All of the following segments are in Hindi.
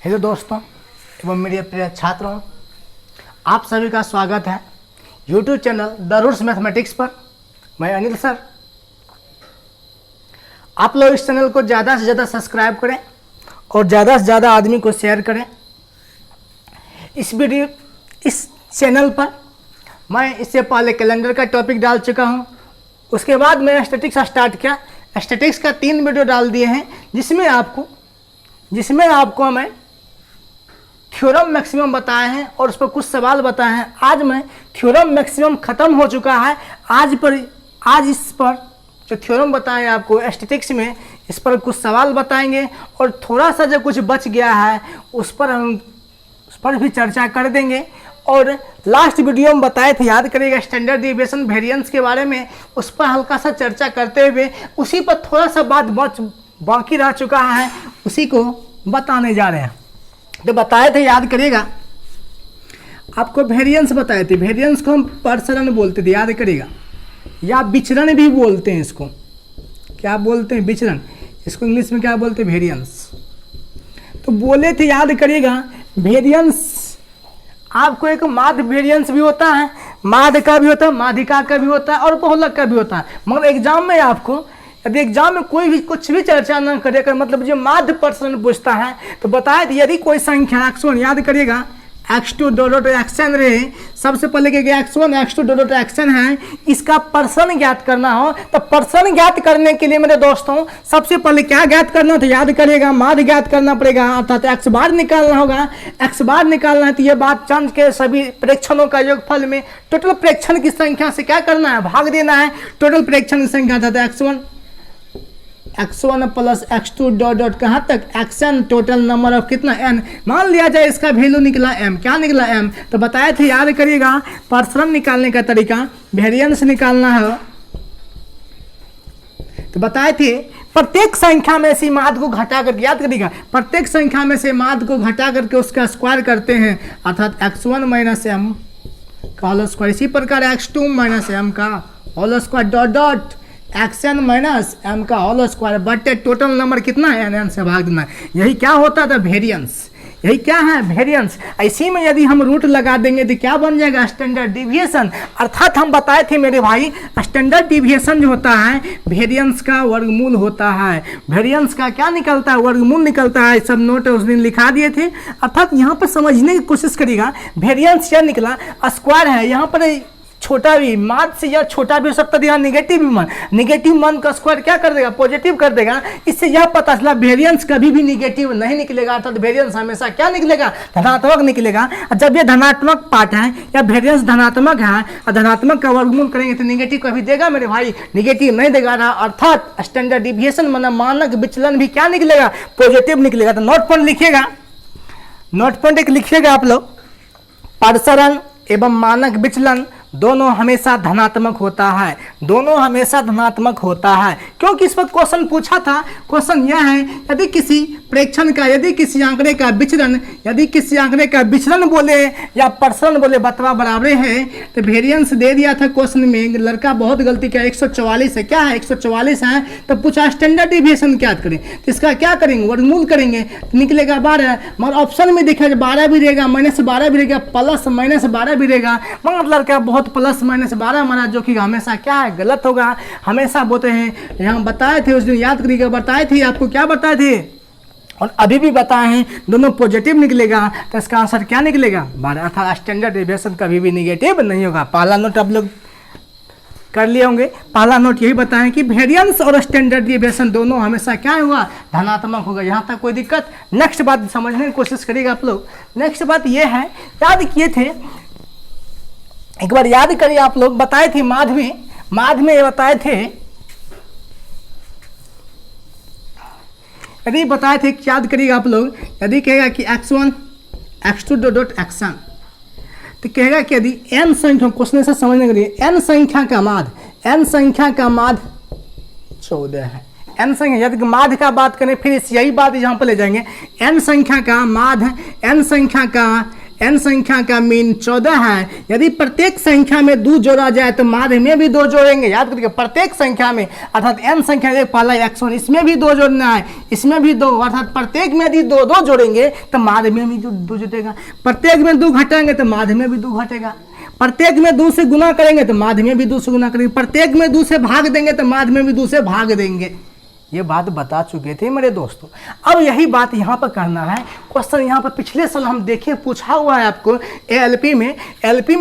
हेलो दोस्तों एवं मेरे प्रिय छात्रों, आप सभी का स्वागत है YouTube channel the roots mathematics पर। मैं अनिल सर। आप लोग इस चैनल को ज़्यादा से ज़्यादा सब्सक्राइब करें और ज़्यादा से ज़्यादा आदमी को शेयर करें। इस चैनल पर मैं इससे पहले कैलेंडर का टॉपिक डाल चुका हूं। उसके बाद मैंने स्टैटिक्स स्टार्ट किया। स्टैटिक्स का 3 वीडियो डाल दिए हैं जिसमें आपको मैं थ्योरम मैक्सिमम बताए हैं और उस पर कुछ सवाल बताए हैं। आज मैं थ्योरम मैक्सिमम ख़त्म हो चुका है। आज इस पर जो थ्योरम बताए आपको स्टैटिक्स में, इस पर कुछ सवाल बताएंगे और थोड़ा सा जो कुछ बच गया है उस पर भी चर्चा कर देंगे। और लास्ट वीडियो में बताए थे, याद करिएगा, स्टैंडर्ड डिविएशन वेरिएंस के बारे में, उस पर हल्का सा चर्चा करते हुए उसी पर थोड़ा सा बात बाकी रह चुका है, उसी को बताने जा रहे हैं। तो बताए थे, याद करिएगा, आपको वेरिएंस बताए थे। वेरिएंस को हम प्रसरण बोलते थे, याद करिएगा, या विचरण भी बोलते हैं। इसको क्या बोलते हैं? विचरण। इसको इंग्लिश में क्या बोलते हैं? वेरिएंस। तो बोले थे, याद करिएगा, वेरिएंस आपको एक माध्य वेरिएंस भी होता है, माध्य का भी होता है, माध्यिका का भी होता है और बहुलक का भी होता है। मगर एग्जाम में आपको यदि एग्जाम में कोई भी कुछ भी चर्चा न करे कर, मतलब जो माध्य प्रश्न पूछता है तो बताए यदि कोई संख्या x1, याद करिएगा, x2 डॉट xn रहे, सबसे पहले क्या x1 x2 डॉट xn है, इसका पर्सन ज्ञात करना हो तो पर्सन ज्ञात करने के लिए मेरे दोस्तों सबसे पहले क्या ज्ञात करना, तो याद करिएगा माध्य ज्ञात करना पड़ेगा, अर्थात x बार निकालना होगा। x बार निकालना है तो ये बात चंद के सभी प्रेक्षणों का योगफल में टोटल प्रेक्षण की संख्या से क्या करना है, भाग देना है। टोटल प्रेक्षण की संख्या था x1 प्लस x2 डॉट कहाँ तक xn, टोटल नंबर ऑफ कितना n। मान लिया जाए इसका वैल्यू निकला m। क्या निकला m? तो बताए थे, याद करिएगा, प्रसरण निकालने का तरीका, वेरिएंस निकालना है। तो बताए थे प्रत्येक संख्या में से माध्य को घटा करके, याद करिएगा, प्रत्येक संख्या में से माध्य को घटा करके उसका स्क्वायर करते हैं, अर्थात x1 माइनस m का होल स्क्वायर। इसी प्रकार x2 माइनस m का whole square dot xn minus m का होल स्क्वायर बटे टोटल नंबर कितना है n से भाग देना। यही क्या होता था? वेरिएंस। यही क्या है? वेरिएंस। इसी में यदि हम रूट लगा देंगे तो क्या बन जाएगा? Standard deviation. अर्थात हम बताए थे मेरे भाई, स्टैंडर्ड डिविएशन जो होता है वेरिएंस का वर्गमूल होता है। वेरिएंस का क्या निकलता है? वर्गमूल निकलता है। सब नोट उस दिन लिखा दिए थे। अर्थात यहाँ पर समझने की कोशिश करिएगा, वेरिएंस क्या निकला? स्क्वायर है। यहाँ पर छोटा भी माध्य से या छोटा भी हो सकता है, यहाँ निगेटिव मान का स्क्वायर क्या कर देगा? पॉजिटिव कर देगा। इससे यह पता चला वेरिएंस कभी भी निगेटिव नहीं निकलेगा, अर्थात वेरिएंस हमेशा क्या निकलेगा? धनात्मक निकलेगा। जब ये धनात्मक पार्ट है या वेरिएंस धनात्मक है और धनात्मक का वर्गमूल करेंगे तो निगेटिव कभी देगा मेरे भाई? निगेटिव नहीं देगा ना। अर्थात स्टैंडर्ड डिविएशन मानक विचलन भी क्या निकलेगा? पॉजिटिव निकलेगा। तो नोट पॉइंट लिखिएगा, नोट पॉइंट एक लिखिएगा आप लोग, प्रसरण एवं मानक विचलन दोनों हमेशा धनात्मक होता है। दोनों हमेशा धनात्मक होता है क्योंकि इस पर क्वेश्चन पूछा था। क्वेश्चन यह है, यदि किसी प्रेक्षण का, यदि किसी आंकड़े का विचरण बोले या प्रसरण बोले बतवा बराबर है, तो वेरिएंस दे दिया था क्वेश्चन में। लड़का बहुत गलती किया, 144 है। क्या है? 144 है। तो पूछा स्टैंडर्ड डिविएशन क्या करें, तो इसका क्या करेंगे? वर्गमूल करेंगे तो निकलेगा 12। मगर ऑप्शन में देखा 12 भी रहेगा, -12 भी रहेगा, प्लस -12 भी रहेगा। मगर लड़का बहुत प्लस -12 माना, जो कि हमेशा क्या है? गलत होगा। हमेशा बोलते हैं, यहाँ बताए थे उस दिन, याद करिएगा, बताए थे आपको, क्या बताए थे और अभी भी बताए हैं, दोनों पॉजिटिव निकलेगा। तो इसका आंसर क्या निकलेगा? 12। अर्थात स्टैंडर्ड डिविएशन कभी भी निगेटिव नहीं होगा। पहला नोट आप लोग कर लिए होंगे। पहला नोट यही बताएं कि वेरिएंस और स्टैंडर्ड डिविएशन दोनों हमेशा क्या होगा? धनात्मक होगा। यहाँ तक कोई दिक्कत? नेक्स्ट बात समझने की कोशिश करिएगा आप लोग। नेक्स्ट बात ये है, याद किए थे, एक बार याद करिए आप लोग, बताए थे माध्य में ये बताए थे, यदि बताए थे, याद करिएगा आप लोग, यदि कहेगा कि x1 x2 डॉट xn, तो कहेगा कि यदि n संख्या, क्वेश्चन से समझने के लिए, n संख्या का माध्य 14 है। n संख्या, यदि माध्य का बात करें, फिर यही बात यहाँ पर ले जाएंगे। n संख्या का n संख्या का मीन 14 है। यदि प्रत्येक संख्या में 2 जोड़ा जाए तो माध्य में भी 2 जोड़ेंगे। याद करिए प्रत्येक संख्या में अर्थात n संख्या पहला x1 इसमें भी 2 जोड़ना है, इसमें भी 2 अर्थात प्रत्येक में यदि 2 जोड़ेंगे तो माध्य में भी 2 जुटेगा। प्रत्येक में 2 घटाएंगे तो माध्य में भी 2 घटेगा। प्रत्येक में 2 से गुना करेंगे तो माध्य में भी 2 से गुना करेंगे। प्रत्येक में 2 से भाग देंगे तो माध्य में भी 2 से भाग देंगे। ये बात बता चुके थे मेरे दोस्तों। अब यही बात यहाँ पर करना है। क्वेश्चन यहाँ पर पिछले साल हम देखे पूछा हुआ है आपको एलपी में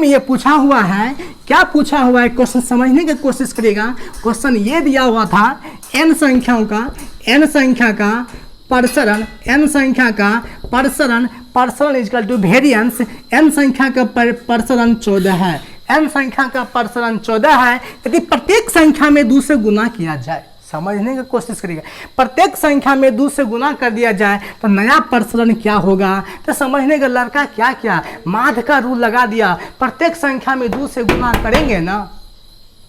ये पूछा हुआ है। क्या पूछा हुआ है क्वेश्चन समझने की कोशिश करिएगा। क्वेश्चन ये दिया हुआ था n संख्या का प्रसरण, n संख्या का प्रसरण इजकल टू वेरिएंस। n संख्या का प्रसरण 14 है। n संख्या का प्रसरण 14 है। यदि प्रत्येक संख्या में 2 से गुना किया जाए, समझने की कोशिश करिएगा, प्रत्येक संख्या में 2 से गुना कर दिया जाए तो नया प्रसरण क्या होगा। तो समझने का लड़का क्या किया, माध्य का रूल लगा दिया। प्रत्येक संख्या में 2 से गुना करेंगे ना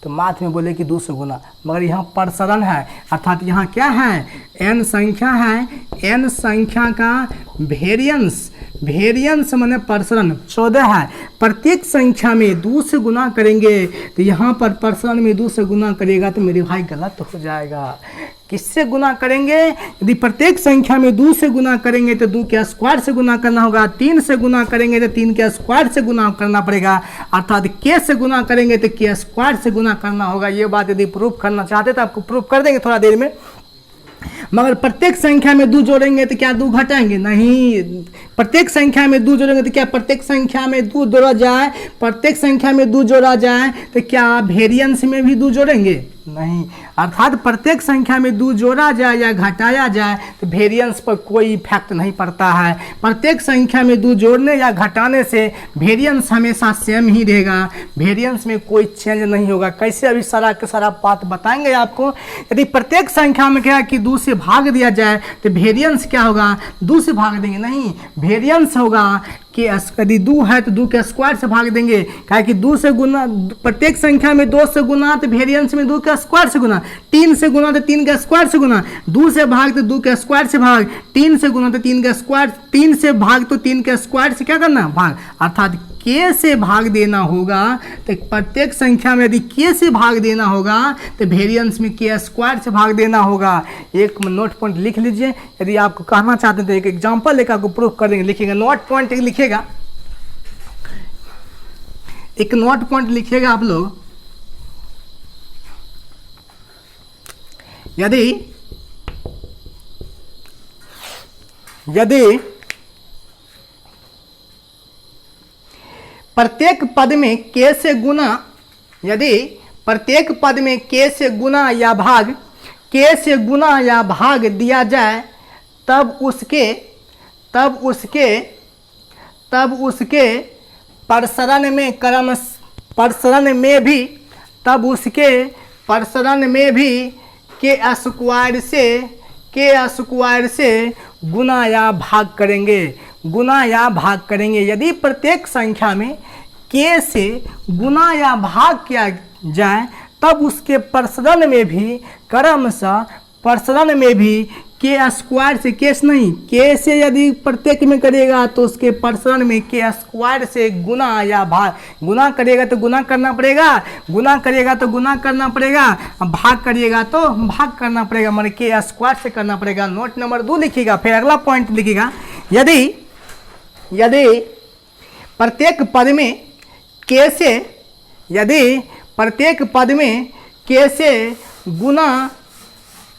तो माध्य में बोले कि 2 से गुना, मगर यहाँ प्रसरण है अर्थात यहाँ क्या है, n संख्या है, n संख्या का वेरिएंस माने प्रसरण 14 है। प्रत्येक संख्या में 2 से गुना करेंगे तो यहाँ पर प्रसरण में 2 से गुना करेगा तो मेरे भाई गलत हो जाएगा। किससे गुना करेंगे, यदि प्रत्येक संख्या में 2 से गुना करेंगे तो 2 के स्क्वायर से गुना करना होगा। 3 से गुना करेंगे तो 3 के स्क्वायर से गुना करना पड़ेगा। अर्थात k से गुना करेंगे तो k स्क्वायर से गुना करना होगा। ये बात यदि प्रूफ करना चाहते तो आपको प्रूफ कर देंगे थोड़ा देर में। मगर प्रत्येक संख्या में 2 जोड़ेंगे तो क्या 2 घटाएंगे, नहीं। प्रत्येक संख्या में 2 जोड़ेंगे तो क्या प्रत्येक संख्या में 2 जोड़ा जाए, प्रत्येक संख्या में 2 जोड़ा जाए तो क्या वेरिएंस में भी 2 जोड़ेंगे, नहीं। अर्थात प्रत्येक संख्या में 2 जोड़ा जाए या घटाया जाए तो वेरिएंस पर कोई इफेक्ट नहीं पड़ता है। प्रत्येक संख्या में 2 जोड़ने या घटाने से वेरिएंस हमेशा सेम ही रहेगा, वेरिएंस में कोई चेंज नहीं होगा। कैसे, अभी सारा के सारा बात बताएंगे आपको। यदि प्रत्येक संख्या में क्या कि 2 से भाग दिया जाए तो वेरिएंस क्या होगा, 2 से भाग देंगे, नहीं, वेरिएंस होगा कि यदि 2 है तो 2 के स्क्वायर से भाग देंगे। क्या कि 2 से गुना, प्रत्येक संख्या में 2 से गुना तो वेरिएंस में 2 के स्क्वायर से गुना, 3 से गुना तो 3 के स्क्वायर से गुना, 2 से भाग तो 2 के स्क्वायर से भाग, 3 से गुना तो 3 के स्क्वायर, 3 से भाग तो 3 के स्क्वायर से क्या करना, भाग। अर्थात k से भाग देना होगा तो प्रत्येक संख्या में यदि k से भाग देना होगा तो वेरिएंस में k स्क्वायर से भाग देना होगा। एक नोट पॉइंट लिख लीजिए। यदि आपको कहना चाहते हैं तो एक एग्जांपल लेकर आपको प्रूफ कर देंगे। लिखिएगा नोट पॉइंट लिखिएगा, एक नोट पॉइंट लिखिएगा आप लोग। यदि प्रत्येक पद में k से गुना, यदि प्रत्येक पद में k से गुना या भाग दिया जाए तब उसके प्रसरण में भी k स्क्वायर से गुना या भाग करेंगे। यदि प्रत्येक संख्या में k से गुना या भाग किया जाए तब उसके प्रसरण में भी क्रमशः k स्क्वायर से, केस नहीं, k से यदि प्रत्येक में करेगा तो उसके प्रसरण में k स्क्वायर से गुना या भाग, गुना करेगा तो गुना करना पड़ेगा, गुना करेगा तो गुना करना पड़ेगा, भाग करिएगा तो भाग करना पड़ेगा, मतलब k स्क्वायर से करना पड़ेगा। नोट नंबर 2 लिखिएगा। फिर अगला पॉइंट लिखिएगा। यदि प्रत्येक पद में k से गुना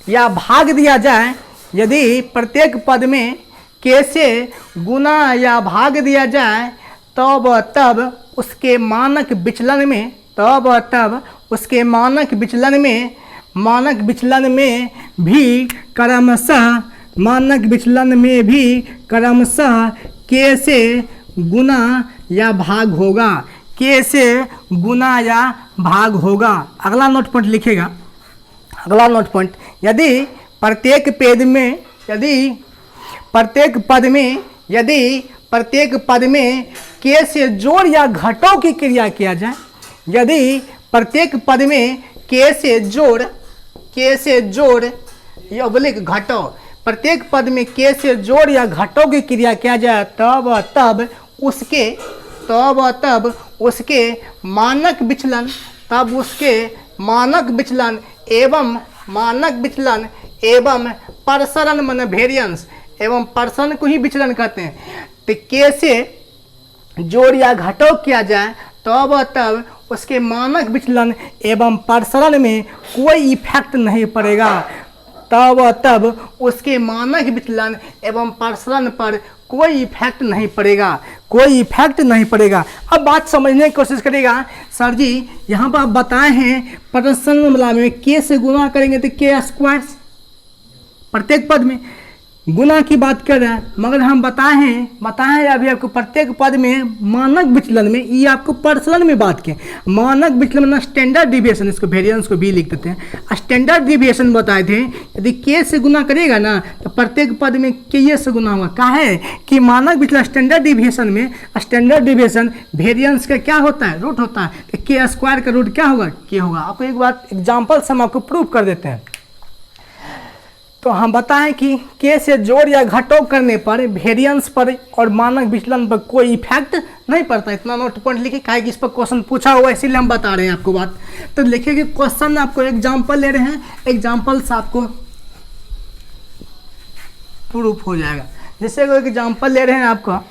या भाग दिया जाए, यदि प्रत्येक पद में k से गुना या भाग दिया जाए तब उसके मानक विचलन में भी क्रमशः k से गुना या भाग होगा। अगला नोट पॉइंट लिखेगा। अगला नोट पॉइंट, यदि प्रत्येक पद में k से जोड़ या घटाव की क्रिया किया जाए, यदि प्रत्येक पद में k से जोड़ या घटाव, प्रत्येक पद में k से जोड़ या घटाव की क्रिया किया जाए तब उसके तब उसके मानक विचलन एवं प्रसरण मन वेरिएंस एवं प्रसरण को ही विचलन कहते हैं। तो कैसे जोड़ या घटाव किया जाए तब उसके मानक विचलन एवं प्रसरण में कोई इफेक्ट नहीं पड़ेगा, तब उसके मानक विचलन एवं प्रसरण पर कोई इफेक्ट नहीं पड़ेगा। अब बात समझने की कोशिश करेगा। सर जी यहाँ पर आप बताए हैं प्रसरण में के से गुणा करेंगे तो के स्क्वायर, प्रत्येक पद में गुना की बात कर रहे हैं, मगर हम बताए हैं अभी आपको प्रत्येक पद में मानक विचलन में, ये आपको प्रसरण में बात किए। मानक विचलन में स्टैंडर्ड डिविएशन, इसको वेरिएंस को भी लिख देते हैं। स्टैंडर्ड डिविएशन बताए थे, यदि के से गुना करेगा ना तो प्रत्येक पद में के से गुना होगा। क्या है कि मानक विचलन स्टैंडर्ड डिविएशन में, स्टैंडर्ड डिविएशन वेरिएंस का क्या होता है, रूट होता है। तो के स्क्वायर का रूट क्या होगा, के होगा। आपको एक बात एग्जाम्पल से हम आपको प्रूव कर देते हैं। तो हम बताएं कि के से जोड़ या घटाव करने पर वेरिएंस पर और मानक विचलन पर कोई इफेक्ट नहीं पड़ता। इतना नोट पॉइंट लिखिए, क्या इस पर क्वेश्चन पूछा हुआ है, इसीलिए हम बता रहे हैं आपको बात। तो लिखिए कि क्वेश्चन आपको एग्जाम्पल ले रहे हैं, एग्जाम्पल से आपको प्रूफ हो जाएगा। जैसे कोई एग्जाम्पल ले रहे हैं आपका,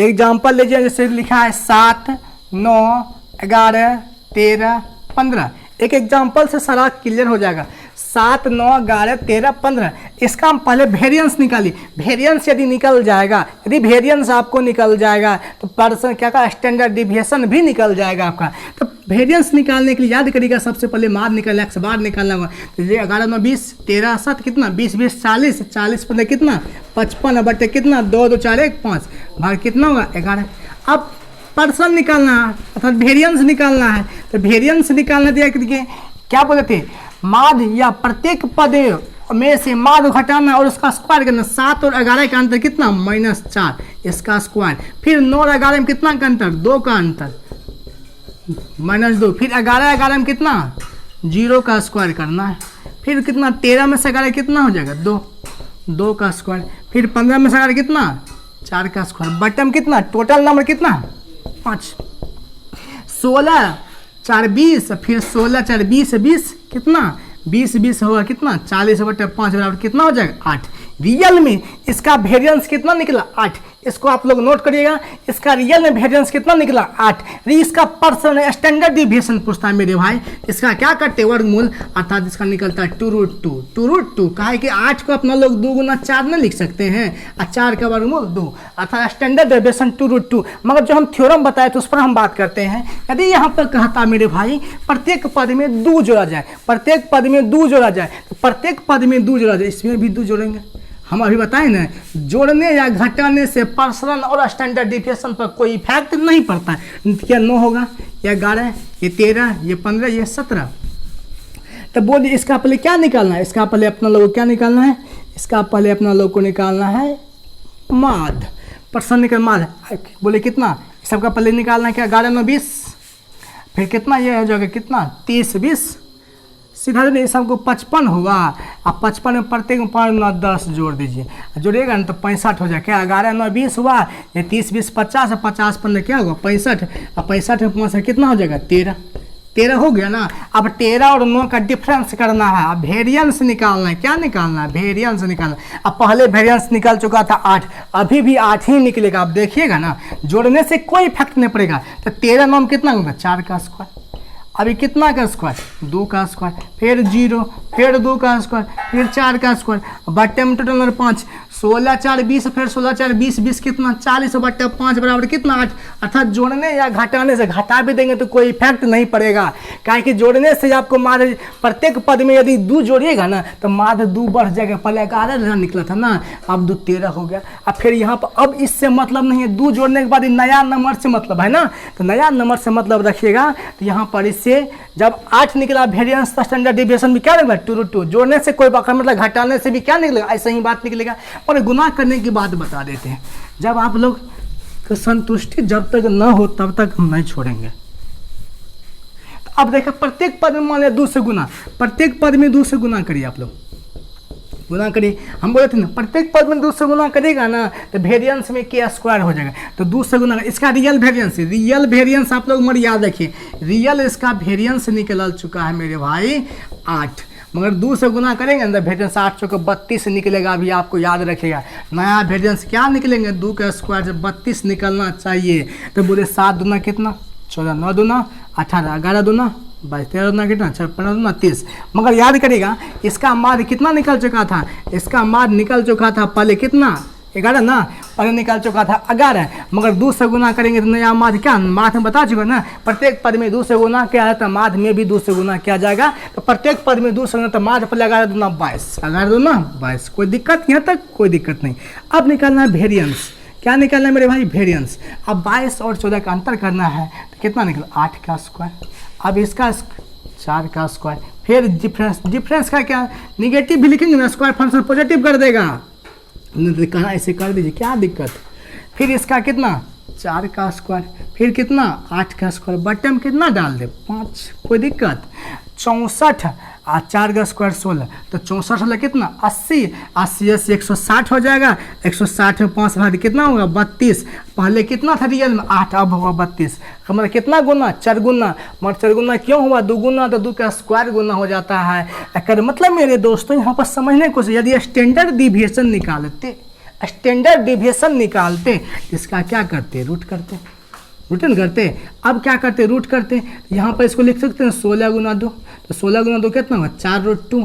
एग्जाम्पल लीजिए, जैसे लिखा है 7, 9, 11, 13, 15। एक एग्जाम्पल से सारा क्लियर हो जाएगा। 7, 9, 11, 13, 15। इसका हम पहले वेरिएंस निकालिए। वेरिएंस यदि निकल जाएगा, यदि वेरिएंस आपको निकल जाएगा तो पर्सन क्या का स्टैंडर्ड डिविएशन भी निकल जाएगा आपका। तो वेरिएंस निकालने के लिए याद करिएगा, सबसे पहले मार निकालना, x बार निकालना होगा। तो ये 11, 9, 20, 13, 7 कितना, 20, 20, 40, 40, 15 कितना, 55 बटे कितना, 2, 2, 4, 1, 5 भाग कितना होगा, 11। अब पर्सन निकालना है अर्थात वेरिएंस निकालना है। तो वेरिएंस निकालना दिया कि क्या बोलते थे, माध्य या प्रत्येक पद में से माध्य घटाना और उसका स्क्वायर करना। 7 और 11 का अंतर कितना, -4, इसका स्क्वायर। फिर 9 और 11 में कितना का अंतर, 2 का अंतर, -2। फिर 11 में कितना, 0 का स्क्वायर करना है। फिर कितना, 13 में से 11 कितना हो जाएगा, 2 का स्क्वायर। फिर 15 में से 11 कितना, 4 का स्क्वायर। बटन कितना, टोटल नंबर कितना, 5। 16, 4, 20, फिर 16, 4, 20, 20 कितना, 20, 20 होगा कितना, 40 बटे 5 बराबर कितना हो जाएगा, 8। रियल में इसका वेरिएंस कितना निकला, 8। इसको आप लोग नोट करिएगा, इसका रियल में वेरिएंस कितना निकला, 8। इसका पर्सन स्टैंडर्ड डिविएशन पूछता है मेरे भाई, इसका क्या करते हैं, वर्गमूल, अर्थात इसका निकलता है 2√2। कहा है कि 8 को अपना लोग 2 गुना 4 नहीं लिख सकते हैं, और 4 का वर्गमूल 2, अर्थात स्टैंडर्ड डिविएशन 2√2। मगर जो हम थ्योरम बताए तो उस पर हम बात करते हैं। यदि यहाँ पर कहता मेरे भाई प्रत्येक पद में 2 जोड़ा जाए, प्रत्येक पद में 2 जोड़ा जाए, तो प्रत्येक पद में 2 जोड़ा जाए, इसमें भी 2 जोड़ेंगे। हम अभी बताएं ना, जोड़ने या घटाने से पर्सनल और स्टैंडर्ड डिविएशन पर कोई इफेक्ट नहीं पड़ता है। क्या 9 होगा, या 11, ये 13, ये 15, ये 17। तो बोलिए इसका पहले क्या निकालना है, इसका पहले अपना लोगों को क्या निकालना है, इसका पहले अपना लोगों को निकालना है माध्य, पर्सन निकल माध्य। बोले कितना, सबका पहले निकालना है क्या, 11, 9, 20। फिर कितना ये हो जाएगा, कितना, 30, 20, सीधा जोड़िए, सबको 55 हुआ। अब 55 में प्रत्येक में 5, 9, 10 जोड़ दीजिए, जोड़िएगा ना तो 65 हो जाए। क्या 11, 9, 20 हुआ, ये 30, 20, 50, 50, 15 क्या होगा, 65। अब 65 में 5 कितना हो जाएगा, 13 हो गया ना। अब 13 और 9 का डिफरेंस करना है, अब वेरिएंस निकालना है। क्या निकालना है, वेरिएंस निकालना। अब पहले वेरिएंस निकल चुका था 8, अभी भी 8 ही निकलेगा। अब देखिएगा ना, जोड़ने से कोई इफेक्ट नहीं पड़ेगा। तो 13, 9 में कितना होगा, 4 का स्क्वायर। अभी कितना का स्क्वायर, 2 का स्क्वायर, फिर 0, फिर 2 का स्क्वायर, फिर 4 का स्क्वायर। बट्टे में टोटल नंबर 5, 16, 4, 20, फिर 16, 4, 20, 20 कितना, 40 बट्टे 5 बराबर कितना, 8। अर्थात जोड़ने या घटाने से, घटा भी देंगे तो कोई इफेक्ट नहीं पड़ेगा। क्या कि जोड़ने से आपको माध्य प्रत्येक पद में यदि 2 जोड़िएगा ना तो माध्य 2 बढ़ जाएगा। पहले 11 निकला था ना, अब 2 13 हो गया। अब फिर यहाँ पर अब इससे मतलब नहीं है, 2 जोड़ने के बाद नया नंबर से मतलब है ना, तो नया नंबर से मतलब रखिएगा। तो यहाँ पर इससे जब 8 निकला वेरिएंस स्टैंडर्ड डिविएशन भी क्या निकला, 2√2। जोड़ने से कोई बात मतलब घटाने से भी क्या निकलेगा, ऐसा ही बात निकलेगा। और गुना करने की बात बता देते हैं, जब आप लोग को संतुष्टि जब तक न हो तब तक हम नहीं छोड़ेंगे। तो अब देखो प्रत्येक पद में मान लिया 2 से गुना, प्रत्येक पद में 2 से गुना करिए आप लोग। गुना करिए। हम बोले थे ना प्रत्येक पद में 2 से गुना करेगा ना तो वेरिएंस में के स्क्वायर हो जाएगा, तो 2 से गुना। इसका रियल वेरिएंस आप लोग मर याद रखिए, रियल इसका वेरिएंस निकल चुका है मेरे भाई 8, मगर 2 से गुना करेंगे ना वेरिएंस 8 चौके 32 निकलेगा। अभी आपको याद रखेगा नया वेरिएंस क्या निकलेंगे, 2 के स्क्वायर से 32 निकलना चाहिए। तो बोले 7 दूना कितना 14, 9 दूना 18, 11 दूना 22, 13 दूना कितना 6, 15 दूना 30। मगर याद करेगा इसका माध्य कितना निकल चुका था, इसका माध्य निकल चुका था पहले कितना 11 ना, पहले निकल चुका था 11, मगर 2 से गुना करेंगे तो नया माध्य क्या, माध्य में बता चुका ना, प्रत्येक पद में 2 से गुना किया जाता है, माध्य में भी 2 से गुना किया जाएगा। तो प्रत्येक पद में 2 से गुना, तो माध्य पर 11 दूना 22, 11 दूना 22, कोई दिक्कत यहाँ तक, कोई दिक्कत नहीं। अब निकालना है वेरिएंस, क्या निकालना है मेरे भाई वेरिएंस। अब 22 और 14 का अंतर करना है तो कितना निकला 8 का स्क्वायर, अब इसका 4 का स्क्वायर, फिर डिफरेंस का क्या निगेटिव भी लिखेंगे ना, स्क्वायर फंक्शन पॉजिटिव कर देगा, कहाँ ऐसे कर दीजिए क्या दिक्कत। फिर इसका कितना 4 का स्क्वायर, फिर कितना 8 का स्क्वायर, बटन में कितना डाल दे 5, कोई दिक्कत। 64 और 4 का स्क्वायर 16, तो 64 वाला कितना 80, 80 80 160 हो जाएगा, 160 में 5 भाग कितना होगा 32। पहले कितना था रियल में 8, अब होगा 32, मतलब कितना गुना 4 गुना, मगर 4 गुना क्यों हुआ 2 गुना, तो 2 का स्क्वायर गुना हो जाता है। अगर मतलब मेरे दोस्तों यहाँ पर समझने को यदि स्टैंडर्ड डिविएशन निकालते इसका क्या करते, रूट करते। अब क्या करते, रूट करते। यहाँ पर इसको लिख सकते हैं 16 गुना 2, तो 16 गुना 2 कितना होगा 4√2।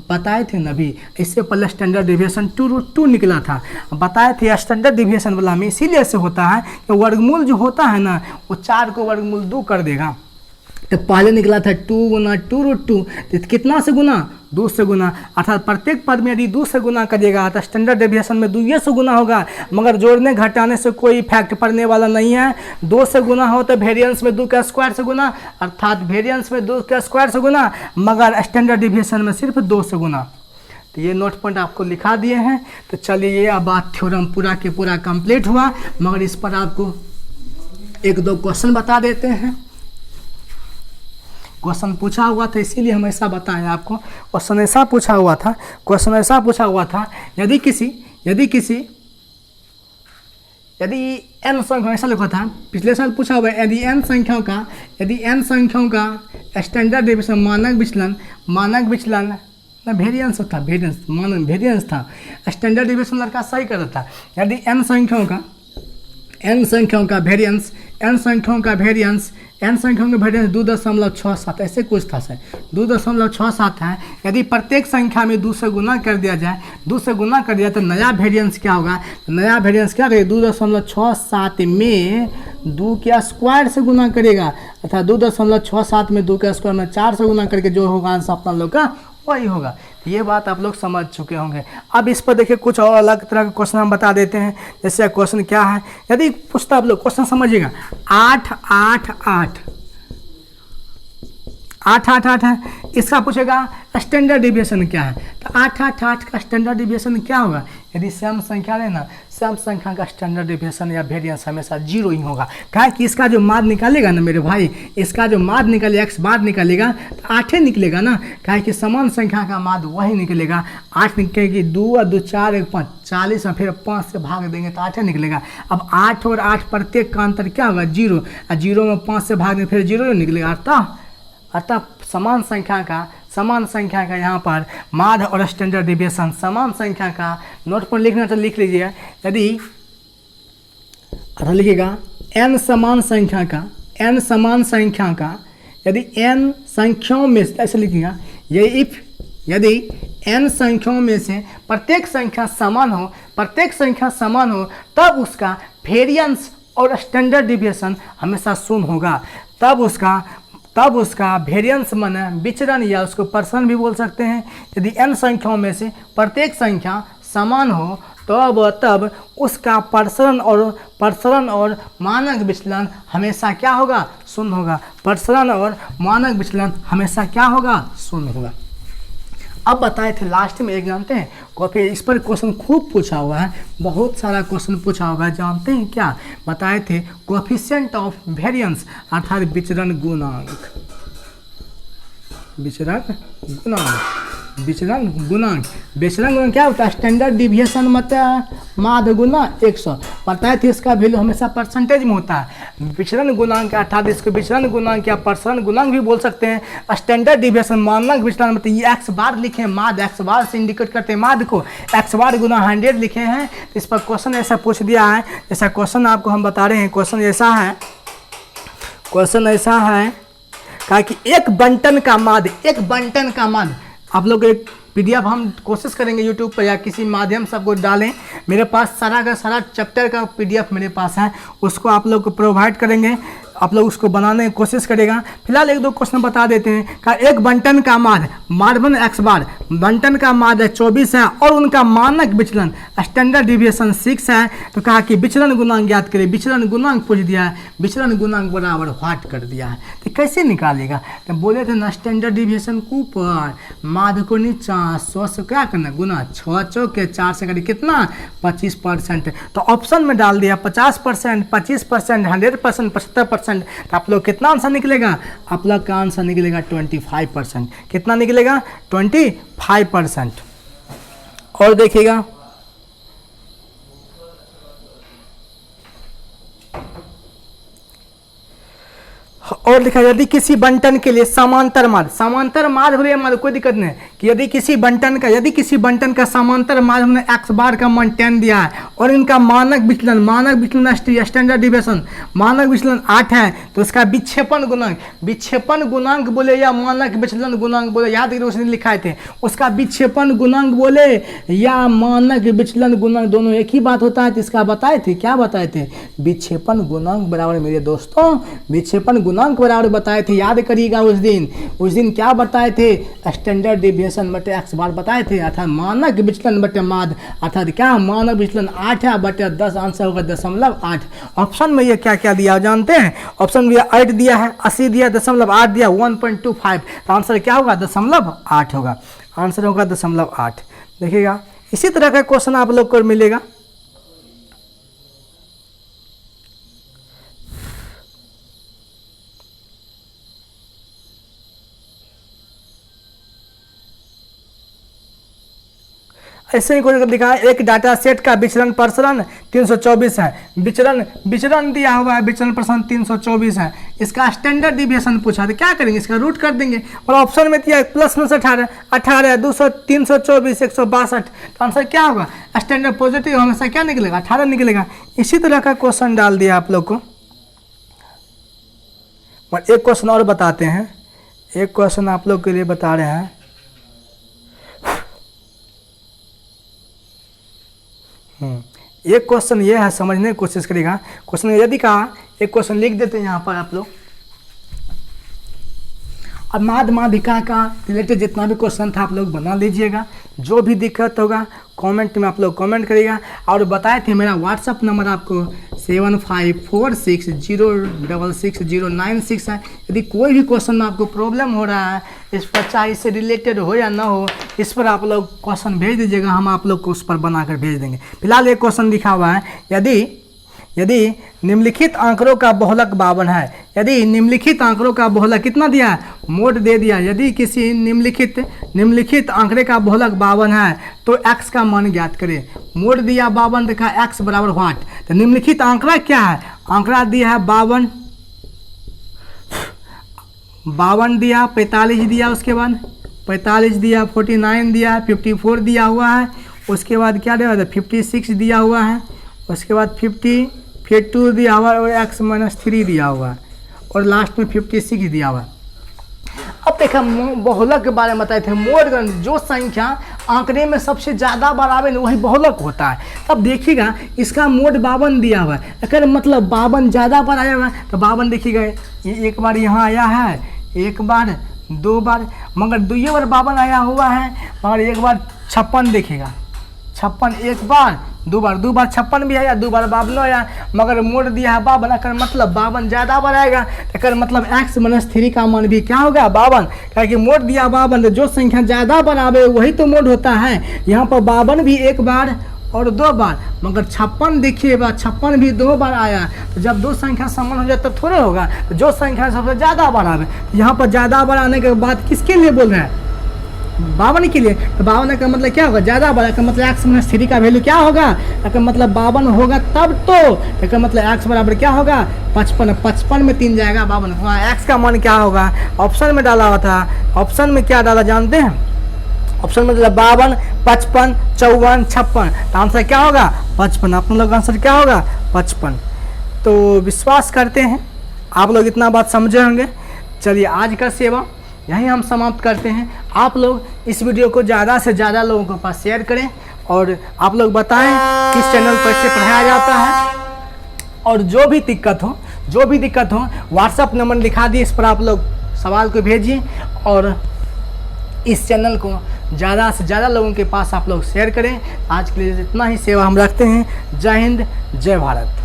बताए थे ना अभी, इससे पहले स्टैंडर्ड डिविएशन 2√2 निकला था, बताए थे स्टैंडर्ड डिविएशन वाला में इसीलिए से होता है कि वर्गमूल जो होता है ना वो 4 को वर्गमूल 2 कर देगा। तो पहले निकला था 2 गुना 2√2, तो कितना से गुना 2 से गुना, अर्थात प्रत्येक पद में यदि 2 से गुना करिएगा तो स्टैंडर्ड डेविएशन में 2 से गुना होगा, मगर जोड़ने घटाने से कोई इफेक्ट पड़ने वाला नहीं है। 2 से गुना हो तो वेरिएंस में 2 का स्क्वायर से गुना, अर्थात वेरिएंस में 2 का स्क्वायर से गुना, मगर स्टैंडर्ड डेविएशन में सिर्फ 2 से गुना। तो ये नोट पॉइंट आपको लिखा दिए हैं। तो चलिए ये अब बात थ्योरम पूरा के पूरा कंप्लीट हुआ, मगर इस पर आपको 1-2 क्वेश्चन बता देते हैं। क्वेश्चन पूछा हुआ था इसीलिए हम ऐसा बताएं आपको। क्वेश्चन ऐसा पूछा हुआ था यदि n संख्या ऐसा लिखा था, पिछले साल पूछा हुआ है यदि n संख्याओं का स्टैंडर्ड डेविएशन मानक विचलन ना वेरिएंस था, स्टैंडर्ड डेविएशन लड़का सही कर था। यदि n संख्याओं का वेरिएंस 2.67 ऐसे कुछ था सर, 2.67 है। यदि प्रत्येक संख्या में 2 से गुना कर दिया जाए, तो नया वेरिएंस क्या होगा, नया वेरिएंस क्या करेगा 2.67 में 2 के स्क्वायर से गुना करेगा, अर्थात 2.67 में 2 के स्क्वायर में 4 से गुना करके जो होगा आंसर अपना लोग का वही होगा। ये बात आप लोग समझ चुके होंगे। अब इस पर देखिए कुछ और अलग तरह के क्वेश्चन हम बता देते हैं। जैसे क्वेश्चन क्या है, यदि पूछता आप लोग क्वेश्चन समझिएगा 8 8 8 8 8 8 है, इसका पूछेगा स्टैंडर्ड डिविएशन क्या है, तो 8 8 8 का स्टैंडर्ड डिविएशन क्या होगा। यदि सम संख्या लेना, सम संख्या का स्टैंडर्ड डिविएशन या वेरिएंस हमेशा 0 ही होगा। क्या कि इसका जो माध्य निकालेगा ना मेरे भाई, इसका जो माध्य निकालेगा x माध्य निकालेगा तो 8 ही निकलेगा ना, क्या कि समान संख्या का माध्य वही निकलेगा। 8 निकलेगी, 2 और 2 4 1 5 40 और फिर 5 से भाग देंगे तो 8 ही निकलेगा। अब 8 और 8 प्रत्येक का अंतर क्या होगा 0, और 0 में 5 से भाग देंगे फिर 0 ही निकलेगा। अतः समान संख्या का यहाँ पर माध्य और स्टैंडर्ड डिविएशन, समान संख्या का नोट पर लिखना तो लिख लीजिए। यदि लिखिएगा n समान संख्या का यदि n संख्याओं में से, ऐसे लिखिएगा यदि n संख्याओं में से प्रत्येक संख्या समान हो तब उसका वेरिएंस और स्टैंडर्ड डिविएशन हमेशा 0 होगा। तब उसका वेरिएंस माने विचरण या उसको पर्सन भी बोल सकते हैं। यदि n संख्याओं में से प्रत्येक संख्या समान हो तब उसका प्रसरण और मानक विचलन हमेशा क्या होगा 0 होगा। प्रसरण और मानक विचलन हमेशा क्या होगा 0 होगा। अब बताए थे लास्ट में एक जानते हैं कॉपी, इस पर क्वेश्चन खूब पूछा हुआ है, बहुत सारा क्वेश्चन पूछा हुआ है। जानते हैं क्या बताए थे, कोएफिशिएंट ऑफ वेरिएंस अर्थात विचरण गुणांक। विचलन गुणांक। विचलन गुणांक क्या होता है? स्टैंडर्ड डिविएशन मतलब माध्य गुना 100। पता है, इसका वैल्यू हमेशा परसेंटेज में होता है। विचलन गुणांक अर्थात इसको विचलन गुणांक या प्रसरण गुणांक भी बोल सकते हैं। स्टैंडर्ड डिविएशन मानक विचलन मतलब ये एक्स बार लिखे हैं, माध्य एक्स बार से इंडिकेट करते हैं माध्य को, एक्स बार गुना 100 लिखे हैं। तो इस पर क्वेश्चन ऐसा पूछ दिया है, जैसा क्वेश्चन आपको हम बता रहे हैं। क्वेश्चन ऐसा है कहा कि एक बंटन का माध्य, आप लोग एक पीडीएफ हम कोशिश करेंगे यूट्यूब पर या किसी माध्यम से आपको डालें। मेरे पास सारा का सारा चैप्टर का पीडीएफ मेरे पास है, उसको आप लोग को प्रोवाइड करेंगे, आप लोग उसको बनाने की कोशिश करेगा। फिलहाल एक दो क्वेश्चन बता देते हैं। का एक बंटन का माध्य एक्स बार, बंटन का माध्य 24 है और उनका मानक विचलन स्टैंडर्ड डिविएशन 6 है। तो कहा कि विचलन गुणांक ज्ञात करें। विचलन गुणांक पूछ दिया है, विचलन गुणांक बराबर व्हाट कर दिया है। तो कैसे निकालेगा? तो बोले थे ना स्टैंडर्ड डिविएशन को ऊपर, माध्य को नीचा, 100 से क्या करना गुना, 6 चौके 4 से करिए कितना 25%। तो ऑप्शन में डाल दिया 50%, 25%, 100%, 75%। तो आप लोग कितना आंसर निकलेगा? आप लोग का आंसर निकलेगा 25%। कितना निकलेगा? 25%। और देखिएगा और लिखा, यदि किसी बंटन के लिए समांतर माध्य बोले माध्य कोई दिक्कत नहीं कि यदि किसी बंटन का समांतर माध्य हमने एक्स बार का मान 10 दिया है और इनका मानक विचलन स्टैंडर्ड डिविएशन मानक विचलन 8 है, तो इसका विक्षेपण गुणांक बोले या मानक विचलन गुणांक बोले, याद करिए उसने लिखाए थे, उसका विक्षेपण गुणांक बोले या मानक विचलन गुणांक दोनों एक ही बात होता है। तो इसका बताए थे, क्या बताए थे? विक्षेपण गुणांक बराबर मेरे दोस्तों, विक्षेपण गुणांक बराबर बताए थे। याद करिएगा उस दिन क्या बताए थे? स्टैंडर्ड डिविएशन बटे एक्स बार बताए थे, अर्थात मानक विचलन बटे माध्य, अर्थात क्या मानक विचलन 8 है बटे 10, आंसर होगा 0.8। ऑप्शन में ये क्या क्या दिया जानते हैं? ऑप्शन में 8 दिया है, 80 दिया, 0.8 दिया, 1.25। तो आंसर क्या होगा? 0.8 होगा, आंसर होगा 0.8। देखिएगा इसी तरह का क्वेश्चन आप लोग को मिलेगा। ऐसे ही कोई दिखा, एक डाटा सेट का विचलन प्रसरण 324 है, विचलन दिया हुआ है, विचलन प्रसरण 324 है। इसका स्टैंडर्ड डिविएशन पूछा, तो क्या करेंगे? इसका रूट कर देंगे। और ऑप्शन में दिया प्लस में से 18, 200, 324, 162। तो आंसर क्या होगा? स्टैंडर्ड पॉजिटिव हमेशा क्या निकलेगा? 18 निकलेगा। इसी तरह का क्वेश्चन डाल दिया आप लोग को। और एक क्वेश्चन और बताते हैं, एक क्वेश्चन आप लोग के लिए बता रहे हैं। एक क्वेश्चन ये है, समझने की कोशिश करेगा। क्वेश्चन यदि कहा, एक क्वेश्चन लिख देते हैं यहाँ पर आप लोग। अब माध्यिका का रिलेटेड जितना भी क्वेश्चन था आप लोग बना लीजिएगा। जो भी दिक्कत होगा कमेंट में आप लोग कमेंट करिएगा। और बताए थे मेरा व्हाट्सअप नंबर आपको 7546066096 है। यदि कोई भी क्वेश्चन में आपको प्रॉब्लम हो रहा है, इस पर चाहे इससे रिलेटेड हो या ना हो, इस पर आप लोग क्वेश्चन भेज दीजिएगा, हम आप लोग को उस पर बनाकर भेज देंगे। फिलहाल एक क्वेश्चन लिखा हुआ है, यदि निम्नलिखित आंकड़ों का बहुलक 52 है, यदि निम्नलिखित आंकड़ों का बहुलक कितना दिया है? मोड दे दिया। यदि किसी निम्नलिखित आंकड़े का बहुलक 52 है तो x का मान ज्ञात करें। मोड दिया 52, देखा x बराबर व्हाट। तो निम्नलिखित आंकड़ा क्या है? आंकड़ा दिया है 52 दिया, 45 दिया, उसके बाद 45 दिया, 49 दिया, 54 दिया हुआ है, उसके बाद क्या दिया? 56 दिया हुआ है, उसके बाद 52 दिया हुआ है और x-3 दिया हुआ है और लास्ट में 56 दिया हुआ है। अब देखा बहुलक के बारे में बताए थे। मोड जो संख्या आंकड़े में सबसे ज़्यादा बार आवे ना वही बहुलक होता है। अब देखिएगा इसका मोड 52 दिया हुआ है, अगर मतलब 52 ज़्यादा बार आया हुआ है तो 52 देखिएगा ये एक बार यहाँ आया है, एक बार, 2 बार, मगर 2 बार 52 आया हुआ है, मगर एक बार 56 देखिएगा, 56 एक बार, 2 बार 56 भी आया, 2 बार 52 आया, मगर मोड दिया है 52, अगर मतलब 52 ज़्यादा बार आएगा तो अगर मतलब x-3 का मान भी क्या होगा? 52। क्योंकि मोड दिया 52, जो संख्या ज़्यादा बार आवे वही तो मोड होता है। यहाँ पर 52 भी एक बार और 2 बार, मगर 56 देखिए 56 भी 2 बार आया। तो जब दो संख्या समान हो जाए तब थोड़े होगा, तो जो संख्या सबसे ज़्यादा बार आवे, यहाँ पर ज़्यादा बार आने के बाद किसके लिए बोल रहे हैं? 52 के लिए, तो 52 का मतलब क्या होगा, ज़्यादा बड़ा का मतलब x माइनस 3 का वैल्यू क्या होगा, का मतलब 52 होगा तब तो का मतलब x बराबर क्या होगा 55, 55 में 3 जाएगा 52, x का मान क्या होगा, ऑप्शन में डाला हुआ था, ऑप्शन में क्या डाला जानते हैं, ऑप्शन में 52, 55, 54, 56, तो आंसर क्या होगा 55, आप लोग का आंसर क्या होगा 55। तो विश्वास करते हैं आप लोग इतना बात समझे होंगे। चलिए आज का सेवा यहीं हम समाप्त करते हैं। आप लोग इस वीडियो को ज़्यादा से ज़्यादा लोगों के पास शेयर करें और आप लोग बताएं किस चैनल पर से पढ़ाया जाता है, और जो भी दिक्कत हो व्हाट्सअप नंबर लिखा दिए, इस पर आप लोग सवाल को भेजिए और इस चैनल को ज़्यादा से ज़्यादा लोगों के पास आप लोग शेयर करें। आज के लिए इतना ही सेवा हम रखते हैं। जय हिंद, जय भारत।